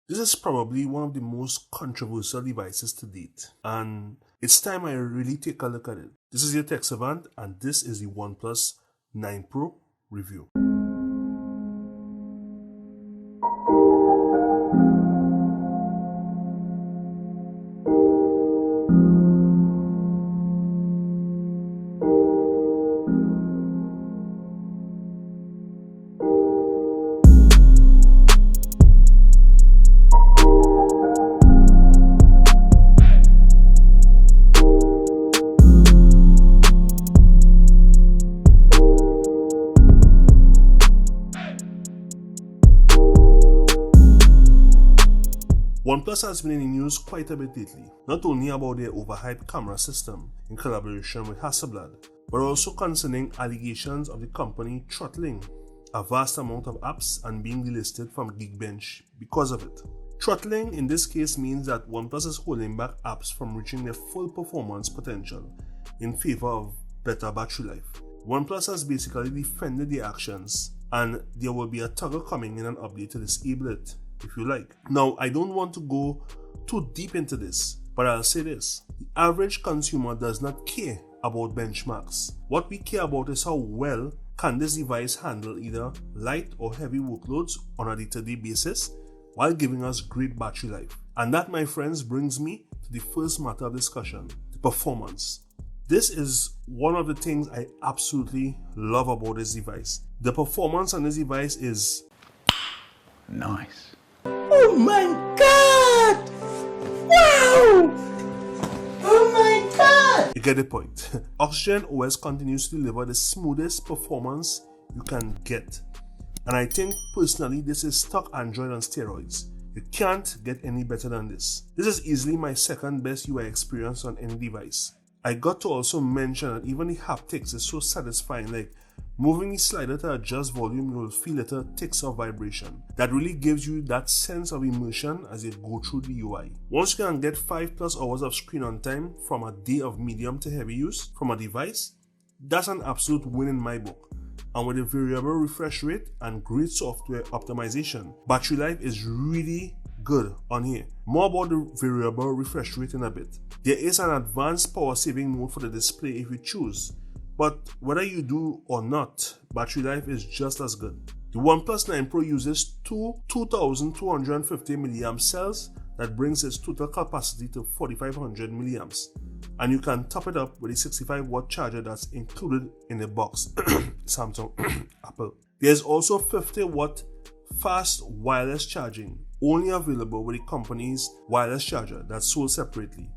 This is probably one of the most controversial devices to date, and it's time I really take a look at it. This is your tech savant, and this is the OnePlus 9 Pro review. OnePlus has been in the news quite a bit lately, not only about their overhyped camera system in collaboration with Hasselblad, but also concerning allegations of the company throttling a vast amount of apps and being delisted from Geekbench because of it. Throttling in this case means that OnePlus is holding back apps from reaching their full performance potential in favor of better battery life. OnePlus has basically defended their actions, and there will be a toggle coming in an update to disable it if you like. Now, I don't want to go too deep into this, but I'll say this. The average consumer does not care about benchmarks. What we care about is how well can this device handle either light or heavy workloads on a day-to-day basis while giving us great battery life. And that, my friends, brings me to the first matter of discussion, the performance. This is one of the things I absolutely love about this device. The performance on this device is nice. Oh my god! Wow! Oh my god! You get the point. Oxygen OS continues to deliver the smoothest performance you can get. And I think personally this is stock Android on steroids. You can't get any better than this. This is easily my second best UI experience on any device. I got to also mention that even the haptics is so satisfying, like moving the slider to adjust volume, you will feel little ticks of vibration. That really gives you that sense of immersion as you go through the UI. Once you can get 5+ hours of screen on time from a day of medium to heavy use from a device, that's an absolute win in my book. And with a variable refresh rate and great software optimization, battery life is really good on here. More about the variable refresh rate in a bit. There is an advanced power saving mode for the display if you choose, but whether you do or not, battery life is just as good. The OnePlus 9 Pro uses two 2250 mAh cells that brings its total capacity to 4500 mAh, and you can top it up with a 65-watt charger that's included in the box. Samsung, Apple. There's also 50-watt fast wireless charging, only available with the company's wireless charger that's sold separately.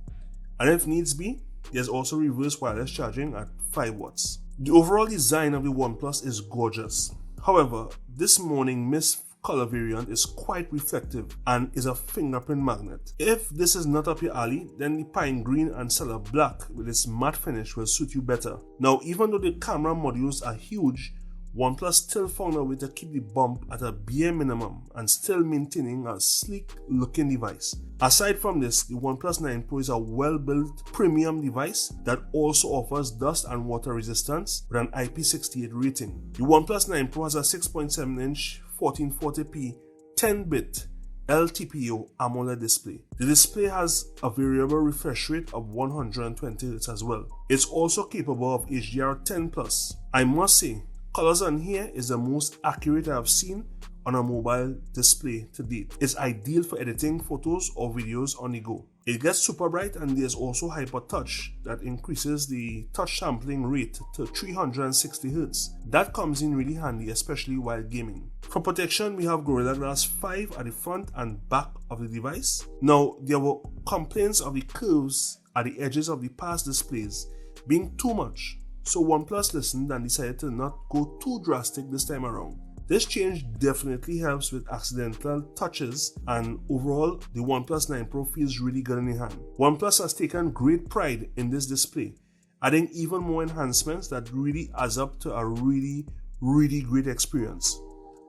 And if needs be, there's also reverse wireless charging at 5 watts. The overall design of the OnePlus is gorgeous. However, this morning mist color variant is quite reflective and is a fingerprint magnet. If this is not up your alley, then the pine green and stellar black with its matte finish will suit you better. Now, even though the camera modules are huge, OnePlus still found a way to keep the bump at a bare minimum and still maintaining a sleek looking device. Aside from this, the OnePlus 9 Pro is a well-built premium device that also offers dust and water resistance with an IP68 rating. The OnePlus 9 Pro has a 6.7-inch 1440p 10-bit LTPO AMOLED display. The display has a variable refresh rate of 120Hz as well. It's also capable of HDR10+. I must say, colors on here is the most accurate I have seen on a mobile display to date. It's ideal for editing photos or videos on the go. It gets super bright, and there's also Hyper Touch that increases the touch sampling rate to 360Hz. That comes in really handy, especially while gaming. For protection, we have Gorilla Glass 5 at the front and back of the device. Now, there were complaints of the curves at the edges of the past displays being too much. So OnePlus listened and decided to not go too drastic this time around. This change definitely helps with accidental touches, and overall the OnePlus 9 Pro feels really good in the hand. OnePlus has taken great pride in this display, adding even more enhancements that really adds up to a really great experience.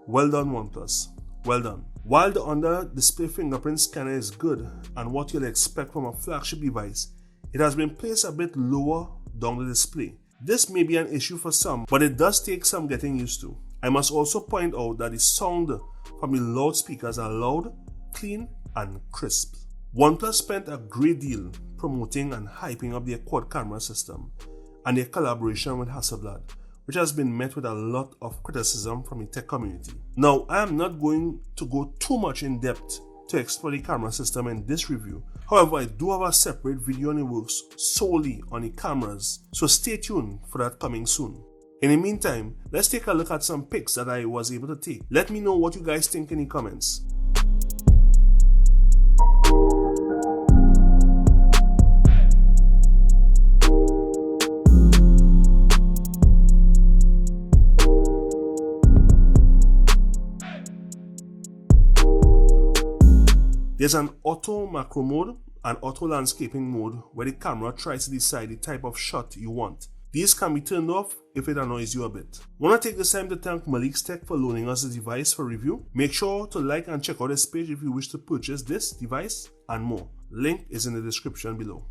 Well done, OnePlus. Well done. While the under-display fingerprint scanner is good and what you'll expect from a flagship device, it has been placed a bit lower down the display. This may be an issue for some, but it does take some getting used to. I must also point out that the sound from the loudspeakers are loud clean and crisp. OnePlus spent a great deal promoting and hyping up their quad camera system and their collaboration with Hasselblad, which has been met with a lot of criticism from the tech community. Now, I am not going to go too much in depth to explore the camera system in this review. However, I do have a separate video in the works solely on the cameras, so stay tuned for that coming soon. In the meantime, let's take a look at some pics that I was able to take. Let me know what you guys think in the comments. There's an auto macro mode and auto landscaping mode where the camera tries to decide the type of shot you want. These can be turned off if it annoys you a bit. Want to take this time to thank Malik's Tech for loaning us the device for review. Make sure to like and check out this page if you wish to purchase this device and more. Link is in the description below.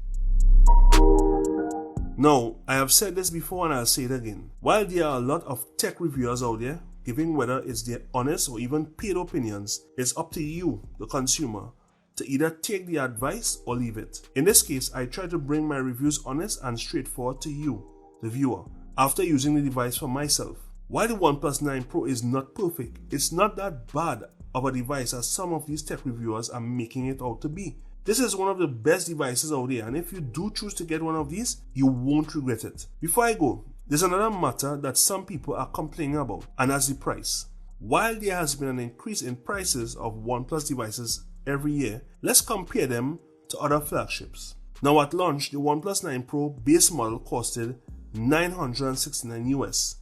Now, I have said this before and I'll say it again. While there are a lot of tech reviewers out there giving whether it's their honest or even paid opinions, it's up to you, the consumer, to either take the advice or leave it. In this case, I try to bring my reviews honest and straightforward to you, the viewer, after using the device for myself. While the OnePlus 9 Pro is not perfect, it's not that bad of a device as some of these tech reviewers are making it out to be. This is one of the best devices out there, and if you do choose to get one of these, you won't regret it. Before I go, there's another matter that some people are complaining about, and that's the price. While there has been an increase in prices of OnePlus devices every year, let's compare them to other flagships. Now at launch, the OnePlus 9 Pro base model costed $969 US,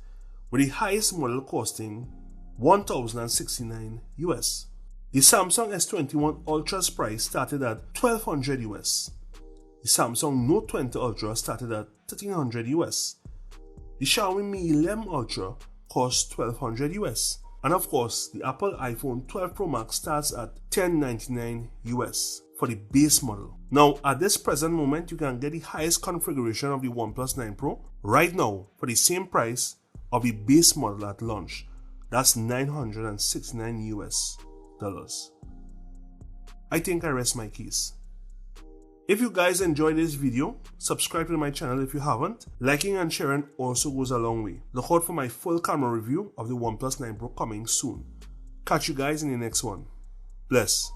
with the highest model costing $1,069 US. The Samsung S21 Ultra's price started at $1,200 US. The Samsung Note 20 Ultra started at $1,300 US. The Xiaomi Mi 11 Ultra cost $1,200 US. And of course, the Apple iPhone 12 Pro Max starts at $1,099 US for the base model. Now, at this present moment, you can get the highest configuration of the OnePlus 9 Pro right now for the same price of the base model at launch. That's $969 US. I think I rest my case. If you guys enjoyed this video, subscribe to my channel if you haven't. Liking and sharing also goes a long way. Look out for my full camera review of the OnePlus 9 Pro coming soon. Catch you guys in the next one. Bless.